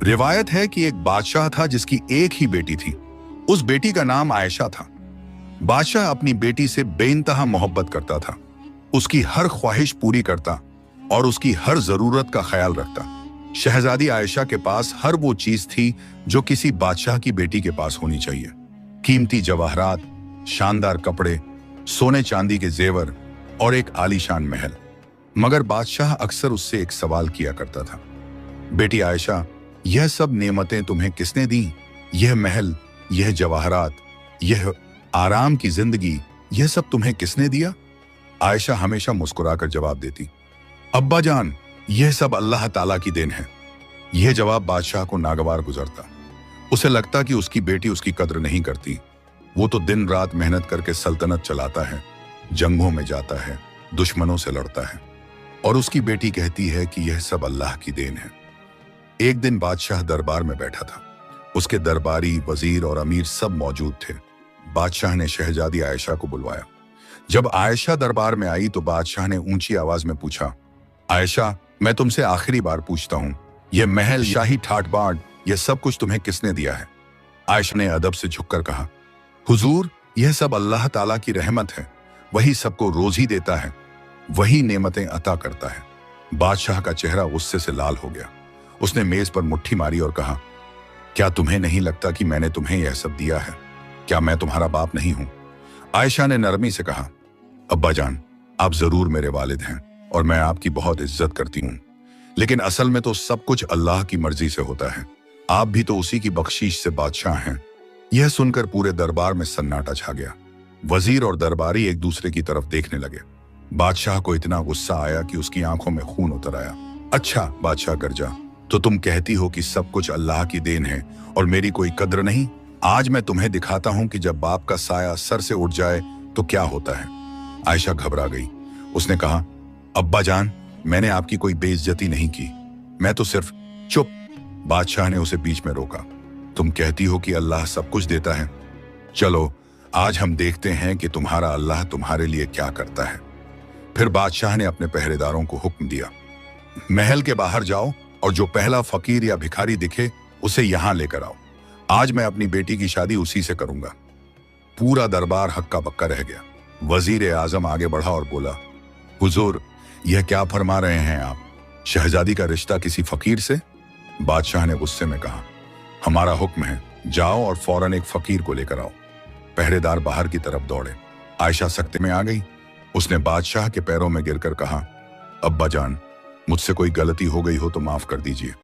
रिवायत है कि एक बादशाह था जिसकी एक ही बेटी थी। उस बेटी का नाम आयशा था। बादशाह अपनी बेटी से बेइंतहा मोहब्बत करता था, उसकी हर ख्वाहिश पूरी करता और उसकी हर जरूरत का ख्याल रखता। शहजादी आयशा के पास हर वो चीज थी जो किसी बादशाह की बेटी के पास होनी चाहिए। कीमती जवाहरात, शानदार कपड़े, सोने चांदी के जेवर और एक आलीशान महल। मगर बादशाह अक्सर उससे एक सवाल किया करता था, बेटी आयशा, यह सब नेमतें तुम्हें किसने दी? यह महल, यह जवाहरात, यह आराम की जिंदगी, यह सब तुम्हें किसने दिया? आयशा हमेशा मुस्कुराकर जवाब देती, अब्बा जान, यह सब अल्लाह ताला की देन है। यह जवाब बादशाह को नागवार गुजरता। उसे लगता कि उसकी बेटी उसकी कद्र नहीं करती। वो तो दिन रात मेहनत करके सल्तनत चलाता है, जंगों में जाता है, दुश्मनों से लड़ता है, और उसकी बेटी कहती है कि यह सब अल्लाह की देन है। एक दिन बादशाह दरबार में बैठा था। उसके दरबारी, वजीर और अमीर सब मौजूद थे। बादशाह ने शहजादी आयशा को बुलवाया। जब आयशा दरबार में आई तो बादशाह ने ऊंची आवाज में पूछा, आयशा, मैं तुमसे आखिरी बार पूछता हूं, यह महल, शाही ठाट बाट, यह सब कुछ तुम्हें किसने दिया है? आयशा ने अदब से झुककर कहा, हुजूर, यह सब अल्लाह ताला की रहमत है। वही सबको रोजी देता है, वही नेमतें अता करता है। बादशाह का चेहरा गुस्से से लाल हो गया। उसने मेज पर मुट्ठी मारी और कहा, क्या तुम्हें नहीं लगता कि मैंने तुम्हें यह सब दिया है? क्या मैं तुम्हारा बाप नहीं हूं? आयशा ने नरमी से कहा, अब्बा जान, आप जरूर मेरे वालिद हैं और मैं आपकी बहुत इज्जत करती हूं, लेकिन असल में तो सब कुछ अल्लाह की मर्जी से होता है। आप भी तो उसी की बख्शीश से बादशाह हैं। यह सुनकर पूरे दरबार में सन्नाटा छा गया। वजीर और दरबारी एक दूसरे की तरफ देखने लगे। बादशाह को इतना गुस्सा आया कि उसकी आंखों में खून उतर आया। अच्छा बादशाह गर्जा, तो तुम कहती हो कि सब कुछ अल्लाह की देन है और मेरी कोई कद्र नहीं? आज मैं तुम्हें दिखाता हूं कि जब बाप का साया सर से उठ जाए तो क्या होता है। आयशा घबरा गई। उसने कहा, अब्बा जान, मैंने आपकी कोई बेइज्जती नहीं की, मैं तो सिर्फ। चुप! बादशाह ने उसे बीच में रोका। तुम कहती हो कि अल्लाह सब कुछ देता है। चलो आज हम देखते हैं कि तुम्हारा अल्लाह तुम्हारे लिए क्या करता है। फिर बादशाह ने अपने पहरेदारों को हुक्म दिया, महल के बाहर जाओ और जो पहला फकीर या भिखारी दिखे उसे यहां लेकर आओ। आज मैं अपनी बेटी की शादी उसी से करूंगा। पूरा दरबार हक्का बक्का रह गया। वजीर आजम आगे बढ़ा और बोला, हुजूर, यह क्या फरमा रहे हैं आप? शहजादी का रिश्ता किसी फकीर से? बादशाह ने गुस्से में कहा, हमारा हुक्म है, जाओ और फौरन एक फकीर को लेकर आओ। पहरेदार बाहर की तरफ दौड़े। आयशा सख्ते में आ गई। उसने बादशाह के पैरों में गिरकर कहा, अब्बा जान, मुझसे कोई गलती हो गई हो तो माफ कर दीजिए।